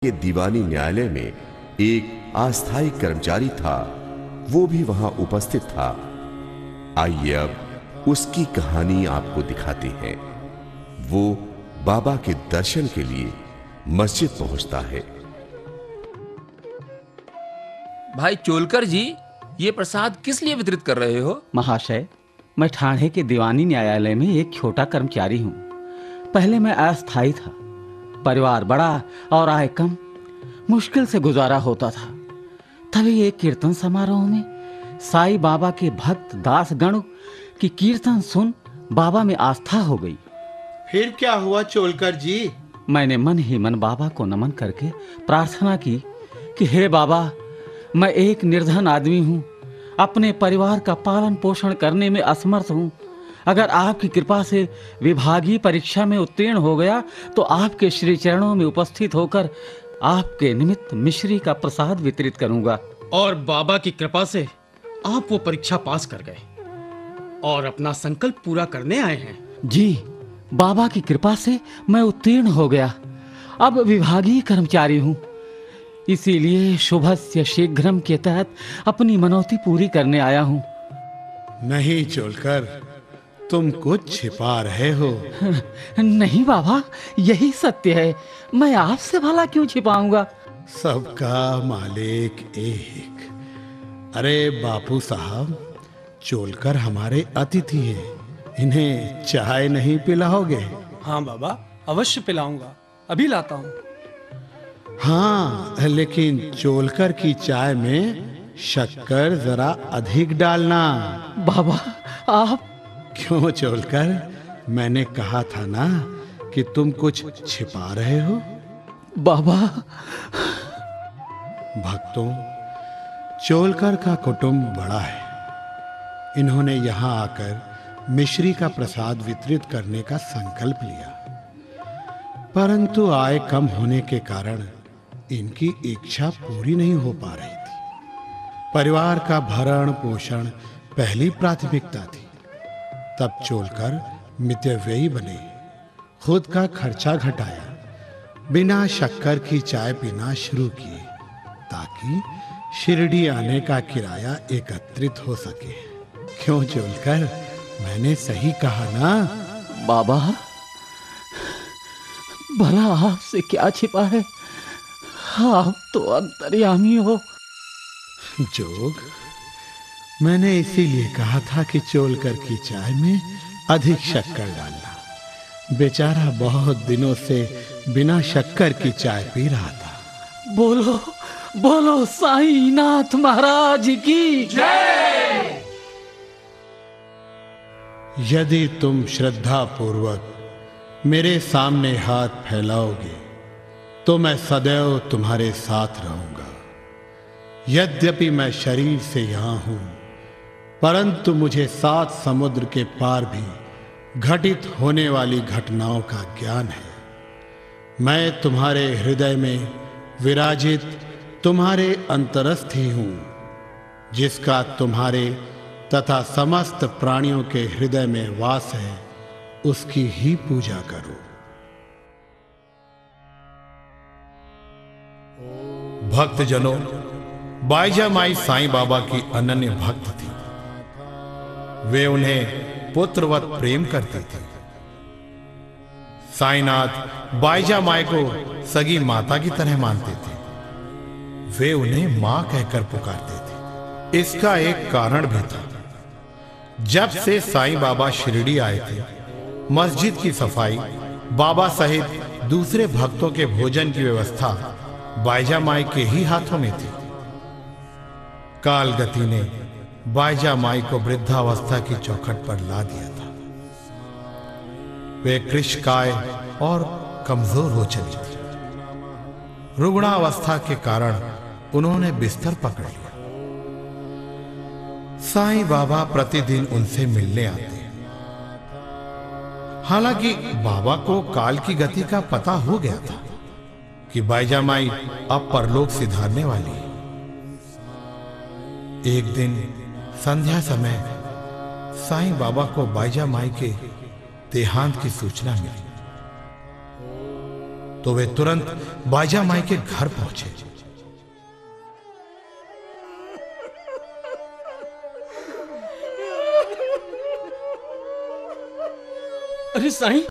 के दीवानी न्यायालय में एक अस्थायी कर्मचारी था, वो भी वहां उपस्थित था। आइए अब उसकी कहानी आपको दिखाते हैं। वो बाबा के दर्शन के लिए मस्जिद पहुंचता है। भाई चोलकर जी, ये प्रसाद किस लिए वितरित कर रहे हो? महाशय, मैं ठाणे के दीवानी न्यायालय में एक छोटा कर्मचारी हूँ। पहले मैं अस्थायी था, परिवार बड़ा और आय कम, मुश्किल से गुजारा होता था। तभी एक कीर्तन समारोह में साईं बाबा के भक्त दास गण की कीर्तन सुन बाबा में आस्था हो गई। फिर क्या हुआ चोलकर जी? मैंने मन ही मन बाबा को नमन करके प्रार्थना की कि हे बाबा, मैं एक निर्धन आदमी हूँ, अपने परिवार का पालन पोषण करने में असमर्थ हूँ। अगर आपकी कृपा से विभागीय परीक्षा में उत्तीर्ण हो गया तो आपके श्री चरणों में उपस्थित होकर आपके निमित्त मिश्री का प्रसाद वितरित करूंगा। और बाबा की कृपा से आप वो परीक्षा पास कर गए और अपना संकल्प पूरा करने आए हैं। जी, बाबा की कृपा से मैं उत्तीर्ण हो गया, अब विभागीय कर्मचारी हूँ। इसीलिए शुभस्य शीघ्रम के तहत अपनी मनौती पूरी करने आया हूँ। नहीं चोलकर, तुम कुछ छिपा रहे हो। नहीं बाबा, यही सत्य है। मैं आपसे भला क्यों छिपाऊंगा? सबका मालिक एक। अरे बापू साहब, चोलकर हमारे अतिथि हैं, इन्हें चाय नहीं पिलाओगे? हाँ बाबा, अवश्य पिलाऊंगा, अभी लाता हूँ। हाँ, लेकिन चोलकर की चाय में शक्कर जरा अधिक डालना। बाबा आप क्यों चोलकर, मैंने कहा था ना कि तुम कुछ छिपा रहे हो। बाबा, भक्तों, चोलकर का कुटुंब बड़ा है। इन्होंने यहाँ आकर मिश्री का प्रसाद वितरित करने का संकल्प लिया, परंतु आय कम होने के कारण इनकी इच्छा पूरी नहीं हो पा रही थी। परिवार का भरण पोषण पहली प्राथमिकता थी। तब चोलकर मितव्ययी बने, खुद का खर्चा घटाया, बिना शक्कर की चाय पीना शुरू किए ताकि शिरडी आने का किराया एकत्रित हो सके। क्यों चोलकर, मैंने सही कहा ना? बाबा, भला आपसे क्या छिपा है? आप तो अंतर्यामी हो। जोग, मैंने इसीलिए कहा था कि चोलकर की चाय में अधिक शक्कर डालना। बेचारा बहुत दिनों से बिना शक्कर की चाय पी रहा था। बोलो बोलो साईं नाथ महाराज की जय। यदि तुम श्रद्धा पूर्वक मेरे सामने हाथ फैलाओगे तो मैं सदैव तुम्हारे साथ रहूंगा। यद्यपि मैं शरीर से यहां हूं, परंतु मुझे 7 समुद्र के पार भी घटित होने वाली घटनाओं का ज्ञान है। मैं तुम्हारे हृदय में विराजित तुम्हारे अंतरस्थ ही हूं, जिसका तुम्हारे तथा समस्त प्राणियों के हृदय में वास है, उसकी ही पूजा करो। भक्तजनों, बाईजा माई साईं बाबा की अनन्य भक्त थी। वे उन्हें पुत्रवत प्रेम करते थे। साईनाथ बाईजा माई को सगी माता की तरह मानते थे। वे उन्हें मां कहकर पुकारते थे। इसका एक कारण भी था। जब से साईं बाबा शिरडी आए थे, मस्जिद की सफाई, बाबा सहित दूसरे भक्तों के भोजन की व्यवस्था बाईजा माई के ही हाथों में थी। काल गति ने बाईजा माई को वृद्धावस्था की चौखट पर ला दिया था। वे कृशकाय और कमजोर हो चली थी। रुग्णावस्था के कारण उन्होंने बिस्तर पकड़ लिया। साईं बाबा प्रतिदिन उनसे मिलने आते। हालांकि बाबा को काल की गति का पता हो गया था कि बाईजा माई अब परलोक सिधारने वाली है। एक दिन संध्या समय साईं बाबा को बाईजा माई के देहांत की सूचना मिली तो वे तुरंत बाईजा माई के घर पहुंचे। अरे साईं,